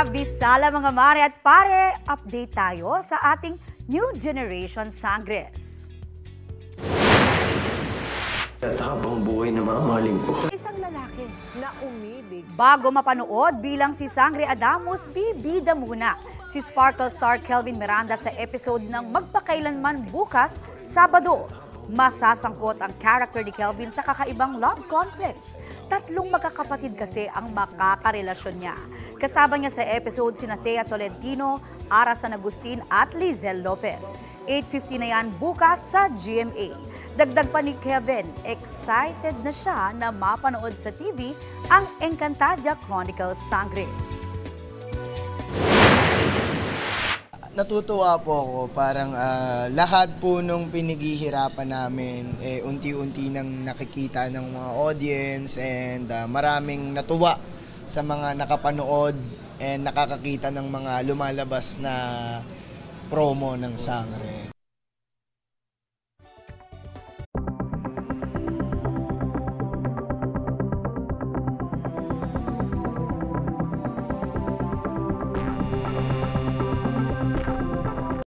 Kabisala mga mare at pare, update tayo sa ating New Generation Sangres. At habang buhay na mamahalin ko. Isang lalaki na umibig Bago mapanood bilang si Sangre Adamus, bibida muna si Sparkle star Kelvin Miranda sa episode ng Magpakailanman bukas, Sabado. Masasangkot ang character ni Kelvin sa kakaibang love conflicts. 3 magkakapatid kasi ang makakarelasyon niya. Kasama niya sa episode sina Thea Tolentino, Ara San Agustin at Lizelle Lopez. 8:50 na yan bukas sa GMA. Dagdag pa ni Kevin, excited na siya na mapanood sa TV ang Encantadia Chronicles Sangre. Natutuwa po ako, parang lahat po nung pinaghihirapan namin, unti-unti nang nakikita ng mga audience and maraming natuwa sa mga nakapanood and nakakakita ng mga lumalabas na promo ng Sangre.